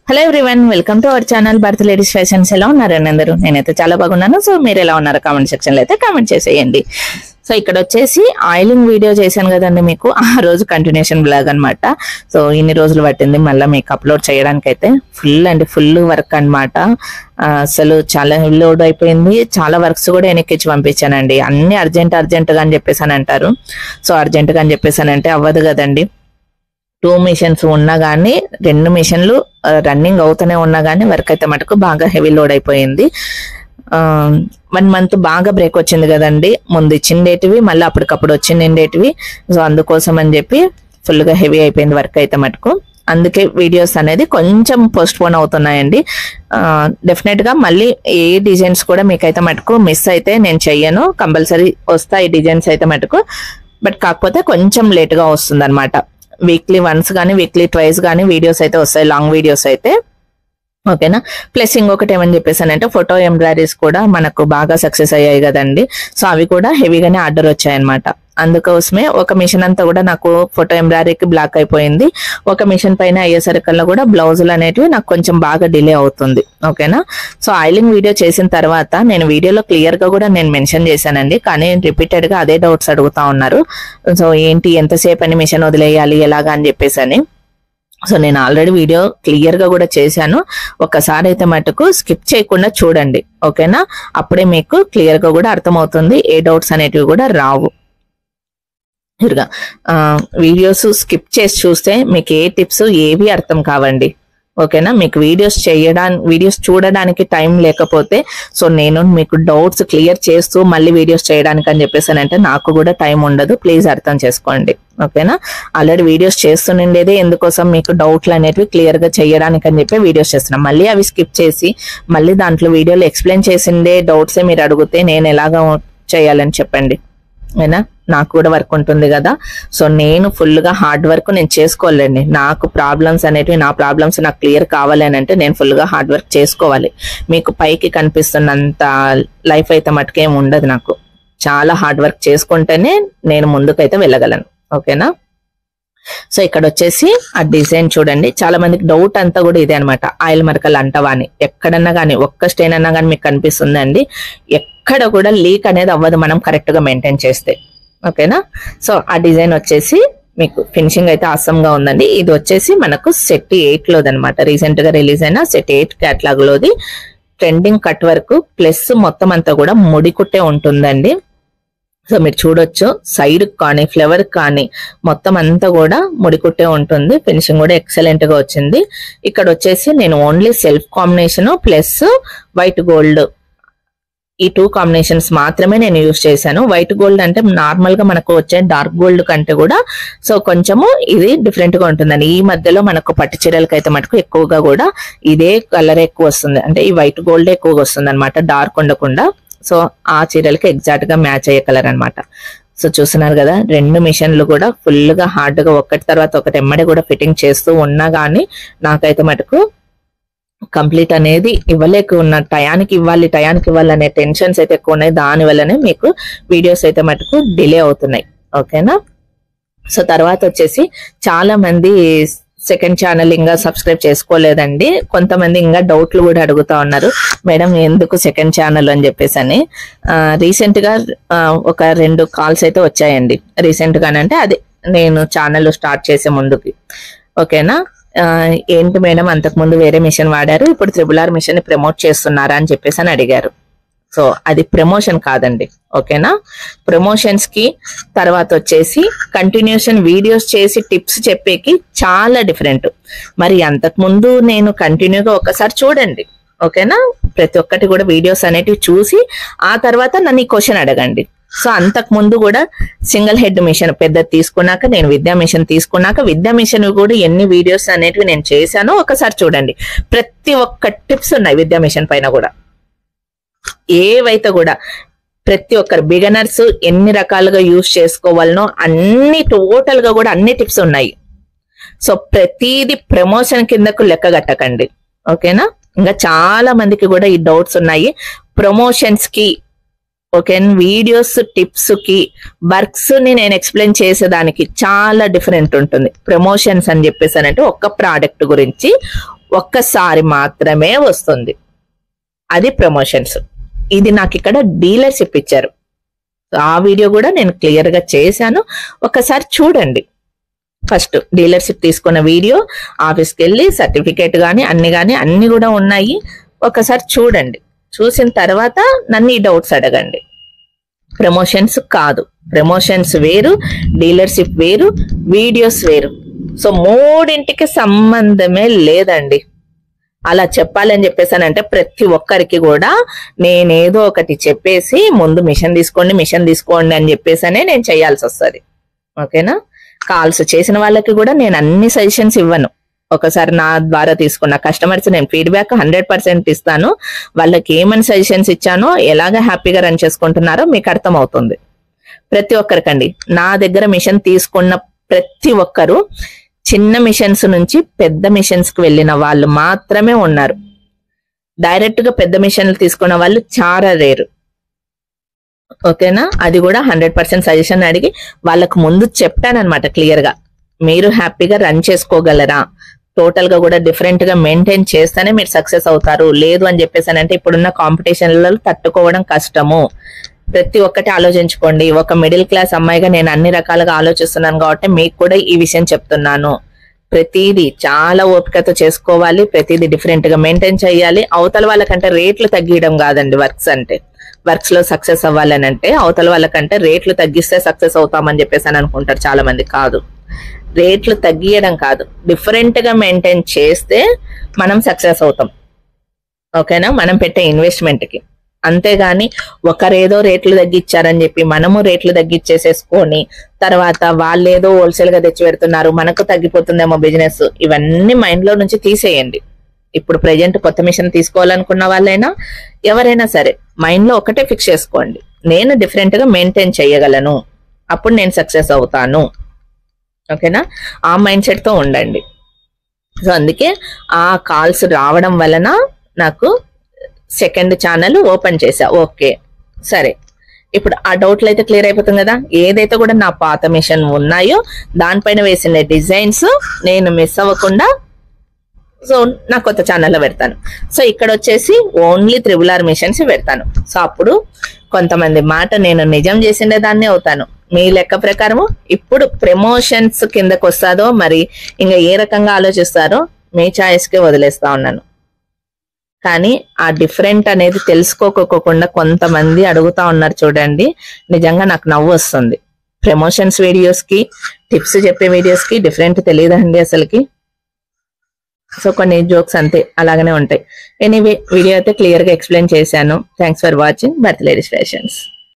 Hello everyone, welcome to our channel Bharat ladies fashions. ఎలా ఉన్నారు అందరూ? నేనైతే చాలా బాగున్నాను. సో మీరు ఎలా ఉన్నారో కామెంట్ సెక్షన్ లో అయితే కామెంట్ చేసేయండి. సో ఇక్కడ వచ్చేసి ఆయిలింగ్ వీడియో చేశాను కదండి మీకు, ఆ రోజు కంటిన్యూషన్ బ్లాగ్ అనమాట. సో ఇన్ని రోజులు పట్టింది మళ్ళీ మీకు అప్లోడ్ చేయడానికి. అయితే ఫుల్ వర్క్ అనమాట. అసలు చాలా లోడ్ అయిపోయింది. చాలా వర్క్స్ కూడా వెనక్కిచ్చి పంపించానండి. అన్ని అర్జెంట్ గా అని చెప్పేసి అంటారు. సో అర్జెంట్ గా అని చెప్పేసానంటే అవ్వదు కదండి. 2 మిషన్స్ ఉన్నా గానీ 2 మిషన్లు రన్నింగ్ అవుతూనే ఉన్నా గానీ వర్క్ అయితే మటుకు బాగా హెవీ లోడ్ అయిపోయింది. 1 మంత్ బాగా బ్రేక్ వచ్చింది కదండి. ముందు ఇచ్చిండేటివి మళ్ళీ అప్పటికప్పుడు వచ్చిండేటివి. సో అందుకోసం అని చెప్పి ఫుల్ గా హెవీ అయిపోయింది వర్క్ అయితే మటుకు. అందుకే వీడియోస్ అనేది కొంచెం పోస్ట్ పోన్ అవుతున్నాయండి. డెఫినెట్ గా మళ్ళీ ఏ డిజైన్స్ కూడా మీకైతే మటుకు మిస్ అయితే నేను చెయ్యను. కంపల్సరీ వస్తాయి డిజైన్స్ అయితే మటుకు. బట్ కాకపోతే కొంచెం లేట్ గా వస్తుంది అనమాట. వీక్లీ వన్స్ కానీ వీక్లీ ట్వైస్ కానీ వీడియోస్ అయితే వస్తాయి, లాంగ్ వీడియోస్ అయితే. ఓకేనా. ప్లస్ ఇంకొకటి ఏమని చెప్పేసానంటే ఫోటో ఎంబ్రాయిడరీస్ కూడా మనకు బాగా సక్సెస్ అయ్యాయి కదండి. సో అవి కూడా హెవీగానే ఆర్డర్ వచ్చాయన్నమాట. అందుకోసమే ఒక మిషన్ అంతా కూడా నాకు ఫోటో ఎంబ్రాయిడరీకి బ్లాక్ అయిపోయింది. ఒక మిషన్ పైన అయ్యేసరికల్లా కూడా బ్లౌజులు అనేటివి నాకు కొంచెం బాగా డిలే అవుతుంది. ఓకేనా. సో ఆయిలింగ్ వీడియో చేసిన తర్వాత నేను వీడియోలో క్లియర్ గా కూడా నేను మెన్షన్ చేశానండి. కానీ రిపీటెడ్ గా అదే డౌట్స్ అడుగుతా ఉన్నారు. సో ఏంటి ఎంతసేపు అని మిషన్ వదిలేయాలి ఎలాగా అని చెప్పేసి అని. సో నేను ఆల్రెడీ వీడియో క్లియర్ గా కూడా చేశాను. ఒక్కసారి అయితే మటుకు స్కిప్ చేయకుండా చూడండి. ఓకేనా. అప్పుడే మీకు క్లియర్ గా కూడా అర్థమవుతుంది. ఏ డౌట్స్ అనేటివి కూడా రావు. వీడియోస్ స్కిప్ చేసి చూస్తే మీకు ఏ టిప్స్ ఏవి అర్థం కావండి. ఓకేనా. మీకు వీడియోస్ చూడడానికి టైం లేకపోతే సో నేను మీకు డౌట్స్ క్లియర్ చేస్తూ మళ్ళీ వీడియోస్ చేయడానికి అని చెప్పేసానంటే నాకు కూడా టైం ఉండదు. ప్లీజ్ అర్థం చేసుకోండి. ఓకేనా. ఆల్రెడీ వీడియోస్ చేస్తుండేదే ఎందుకోసం మీకు డౌట్లు అనేటివి క్లియర్ గా చేయడానికి అని చెప్పి వీడియోస్ చేస్తున్నాం. మళ్ళీ అవి స్కిప్ చేసి మళ్ళీ దాంట్లో వీడియోలో ఎక్స్ప్లెయిన్ చేసిందే డౌట్సే మీరు అడిగితే నేను ఎలాగా చేయాలని చెప్పండి. అయినా నాకు కూడా వర్క్ ఉంటుంది కదా. సో నేను ఫుల్ గా హార్డ్ వర్క్ నేను చేసుకోవాలండి. నాకు ప్రాబ్లమ్స్ అనేటివి నా ప్రాబ్లమ్స్ నాకు క్లియర్ కావాలి అని అంటే నేను ఫుల్ గా హార్డ్ వర్క్ చేసుకోవాలి. మీకు పైకి కనిపిస్తున్నంత లైఫ్ అయితే మటుకేం ఉండదు. నాకు చాలా హార్డ్ వర్క్ చేసుకుంటేనే నేను ముందుకైతే వెళ్ళగలను. ఓకేనా. సో ఇక్కడ వచ్చేసి ఆ డిజైన్ చూడండి. చాలా మందికి డౌట్ అంతా కూడా ఇదే అనమాట, ఆయిల్ మరకలు అంటవా అని. ఎక్కడన్నా కానీ ఒక్క స్టెయిన్ అన్నా కానీ మీకు కనిపిస్తుందండి. ఎక్కడ కూడా లీక్ అనేది అవ్వదు మనం కరెక్ట్ గా మెయింటైన్ చేస్తే. ఓకేనా. సో ఆ డిజైన్ వచ్చేసి మీకు ఫినిషింగ్ అయితే ఆసంగా ఉందండి. ఇది వచ్చేసి మనకు సెట్ 8 లోది అనమాట. రీసెంట్ గా రిలీజ్ అయిన సెట్ 8 క్యాటలాగ్ లోది ట్రెండింగ్ కట్ వర్క్ ప్లస్ మొత్తం అంతా కూడా ముడి కుట్టే ఉంటుందండి. సో మీరు చూడొచ్చు సైడ్ కానీ ఫ్లవర్ కానీ మొత్తం అంతా కూడా ముడికుట్టే ఉంటుంది. ఫినిషింగ్ కూడా ఎక్సలెంట్ గా వచ్చింది. ఇక్కడ వచ్చేసి నేను only self combination plus white gold ఈ 2 కాంబినేషన్స్ మాత్రమే నేను యూజ్ చేశాను. వైట్ గోల్డ్ అంటే నార్మల్ గా మనకు వచ్చే డార్క్ గోల్డ్ కంటే కూడా సో కొంచెము ఇది డిఫరెంట్ గా ఉంటుందండి. ఈ మధ్యలో మనకు పట్టు చీరలకి అయితే మటుకు ఎక్కువగా కూడా ఇదే కలర్ ఎక్కువ వస్తుంది. అంటే ఈ వైట్ గోల్డ్ ఎక్కువగా వస్తుంది అనమాట, డార్క్ ఉండకుండా. సో ఆ చీరలకి ఎగ్జాక్ట్ గా మ్యాచ్ అయ్యే కలర్ అనమాట. సో చూస్తున్నారు కదా 2 మిషన్లు కూడా ఫుల్ గా హార్డ్ గా ఒకటి తర్వాత ఒకటి ఎమ్మడి కూడా ఫిట్టింగ్ చేస్తూ ఉన్నా గానీ నాకైతే మటుకు కంప్లీట్ అనేది ఇవ్వలేకున్న. టయానికి ఇవ్వాలి అనే టెన్షన్స్ అయితే ఎక్కువ ఉన్నాయి. దాని వల్లనే మీకు వీడియోస్ అయితే మటుకు డిలే అవుతున్నాయి. ఓకేనా. సో తర్వాత వచ్చేసి చాలా మంది సెకండ్ ఛానల్ ఇంకా సబ్స్క్రైబ్ చేసుకోలేదండి. కొంతమంది ఇంకా డౌట్లు కూడా అడుగుతా ఉన్నారు, మేడం ఎందుకు సెకండ్ ఛానల్ అని చెప్పేసి అని. రీసెంట్ గా ఒక 2 కాల్స్ అయితే వచ్చాయండి. రీసెంట్ గానంటే అదే నేను ఛానల్ స్టార్ట్ చేసే ముందుకి. ఓకేనా. ఏంటి మేడం అంతకుముందు వేరే మిషన్ వాడారు, ఇప్పుడు RRR మిషన్ ని ప్రమోట్ చేస్తున్నారా అని చెప్పేసి అని అడిగారు. సో అది ప్రమోషన్ కాదండి. ఓకేనా. ప్రమోషన్స్ కి తర్వాత వచ్చేసి కంటిన్యూషన్ వీడియోస్ చేసి టిప్స్ చెప్పేకి చాలా డిఫరెంట్. మరి అంతకుముందు నేను కంటిన్యూగా ఒకసారి చూడండి. ఓకేనా. ప్రతి ఒక్కటి కూడా వీడియోస్ అనేటివి చూసి ఆ తర్వాత నన్ను ఈ క్వశ్చన్ అడగండి. సో అంతకు ముందు కూడా సింగిల్ హెడ్ మిషన్ పెద్దది తీసుకున్నాక నేను విద్యా మిషన్ తీసుకున్నాక విద్యా మిషన్ కూడా ఎన్ని వీడియోస్ అనేటివి నేను చేశానో ఒకసారి చూడండి. ప్రతి ఒక్క టిప్స్ ఉన్నాయి విద్యా మిషన్ పైన కూడా. ఏవైతే కూడా ప్రతి ఒక్కరు బిగినర్స్ ఎన్ని రకాలుగా యూజ్ చేసుకోవాలనో అన్ని టోటల్ గా కూడా అన్ని టిప్స్ ఉన్నాయి. సో ప్రతిది ప్రమోషన్ కిందకు లెక్క కట్టకండి. ఓకేనా. ఇంకా చాలా మందికి కూడా ఈ డౌట్స్ ఉన్నాయి. ప్రమోషన్స్ కి ఓకే వీడియోస్ టిప్స్ కి వర్క్స్ ని నేను ఎక్స్ప్లెయిన్ చేసేదానికి చాలా డిఫరెంట్ ఉంటుంది. ప్రమోషన్స్ అని చెప్పేసానంటే ఒక్క ప్రోడక్ట్ గురించి ఒక్కసారి మాత్రమే వస్తుంది, అది ప్రమోషన్స్. ఇది నాకు ఇక్కడ డీలర్షిప్ ఇచ్చారు. ఆ వీడియో కూడా నేను క్లియర్ గా చేశాను, ఒకసారి చూడండి. ఫస్ట్ డీలర్షిప్ తీసుకున్న వీడియో, ఆఫీస్కి వెళ్ళి సర్టిఫికేట్ కానీ అన్ని కూడా ఉన్నాయి, ఒకసారి చూడండి. చూసిన తర్వాత నన్ను ఈ డౌట్స్ అడగండి. ప్రమోషన్స్ కాదు, ప్రమోషన్స్ వేరు, డీలర్షిప్ వేరు, వీడియోస్ వేరు. సో మూడింటికి సంబంధమే లేదండి. అలా చెప్పాలని చెప్పేసానంటే ప్రతి ఒక్కరికి కూడా నేనేదో ఒకటి చెప్పేసి ముందు మిషన్ తీసుకోండి అని చెప్పేసనే నేను చేయాల్సి వస్తుంది. ఓకేనా? కాల్స్ చేసిన వాళ్ళకి కూడా నేను అన్ని సజెషన్స్ ఇవ్వను. ఒకసారి నా ద్వారా తీసుకున్న కస్టమర్స్ నేను ఫీడ్బ్యాక్ 100% ఇస్తాను. వాళ్ళకి ఏమని సజెషన్స్ ఇచ్చానో, ఎలాగ హ్యాపీగా రన్ చేసుకుంటున్నారో మీకు అర్థం అవుతుంది. ప్రతి ఒక్కరికండి నా దగ్గర మిషన్ తీసుకున్న ప్రతి ఒక్కరు చిన్న మిషన్స్ నుంచి పెద్ద మిషన్స్ కి వెళ్ళిన వాళ్ళు మాత్రమే ఉన్నారు. డైరెక్ట్ గా పెద్ద మిషన్లు తీసుకున్న వాళ్ళు చాలా రేరు. ఓకేనా? అది కూడా 100% సజెషన్ అడిగి వాళ్ళకు ముందు చెప్పానన్నమాట క్లియర్ గా. మీరు హ్యాపీగా రన్ చేసుకోగలరా, టోటల్ గా కూడా డిఫరెంట్ గా మెయింటైన్ చేస్తేనే మీరు సక్సెస్ అవుతారు. లేదు అని చెప్పేసానంటే ఇప్పుడున్న కాంపిటీషన్లలో తట్టుకోవడం కష్టము. ప్రతి ఒక్కటి ఆలోచించుకోండి. ఒక మిడిల్ క్లాస్ అమ్మాయిగా నేను అన్ని రకాలుగా ఆలోచిస్తున్నాను కాబట్టి మీకు కూడా ఈ విషయం చెప్తున్నాను. ప్రతిదీ చాలా ఓపికతో చేసుకోవాలి, ప్రతిదీ డిఫరెంట్ గా మెయింటైన్ చేయాలి. అవతల వాళ్ళకంటే రేట్లు తగ్గియడం కాదండి వర్క్స్ అంటే. వర్క్స్ లో సక్సెస్ అవ్వాలని అంటే అవతల వాళ్ళకంటే రేట్లు తగ్గిస్తే సక్సెస్ అవుతామని చెప్పేసి అని అనుకుంటారు చాలా మంది. కాదు, రేట్లు తగ్గియడం కాదు, డిఫరెంట్ గా మెయింటైన్ చేస్తే మనం సక్సెస్ అవుతాం. ఓకేనా? మనం పెట్టే ఇన్వెస్ట్మెంట్ కి. అంతేగాని ఒకరేదో రేట్లు తగ్గించారని చెప్పి మనము రేట్లు తగ్గించేసేసుకొని తర్వాత వాళ్ళేదో హోల్సేల్ గా తెచ్చి పెడుతున్నారు, మనకు తగ్గిపోతుందేమో బిజినెస్, ఇవన్నీ మైండ్ లో నుంచి తీసేయండి. ఇప్పుడు ప్రెజెంట్ కొత్త మిషన్ తీసుకోవాలనుకున్న వాళ్ళైనా ఎవరైనా సరే మైండ్ లో ఒకటే ఫిక్స్ చేసుకోండి, నేను డిఫరెంట్ గా మెయింటైన్ చేయగలను, అప్పుడు నేను సక్సెస్ అవుతాను. ఓకేనా? ఆ మైండ్ సెట్ తో ఉండండి. సో అందుకే ఆ కాల్స్ రావడం వలన నాకు సెకండ్ ఛానల్ ఓపెన్ చేశా. ఓకే సరే, ఇప్పుడు ఆ డౌట్లు అయితే క్లియర్ అయిపోతుంది కదా. ఏదైతే కూడా నా పాత మిషన్ ఉన్నాయో దానిపైన వేసిన డిజైన్స్ నేను మిస్ అవ్వకుండా సో నా కొత్త ఛానల్లో పెడతాను. సో ఇక్కడ వచ్చేసి ఓన్లీ RRR మిషన్స్ పెడతాను. సో అప్పుడు కొంతమంది మాట నేను నిజం చేసిండే దాన్ని అవుతాను. మీ లెక్క ప్రకారము ఇప్పుడు ప్రమోషన్స్ కిందకు వస్తాదో మరి ఇంకా ఏ రకంగా ఆలోచిస్తారో మీ ఛాయిస్కే వదిలేస్తా ఉన్నాను. కానీ ఆ డిఫరెంట్ అనేది తెలుసుకోకుండా కొంతమంది అడుగుతా ఉన్నారు చూడండి, నిజంగా నాకు నవ్వు వస్తుంది. ప్రమోషన్స్ వీడియోస్ కి, టిప్స్ చెప్పే వీడియోస్ కి డిఫరెంట్ తెలియదండి అసలుకి. సో కొన్ని జోక్స్ అంతే అలాగనే ఉంటాయి. ఎనీవే వీడియో అయితే క్లియర్ గా ఎక్స్ప్లెయిన్ చేశాను. Thanks for watching birth ladies fashions.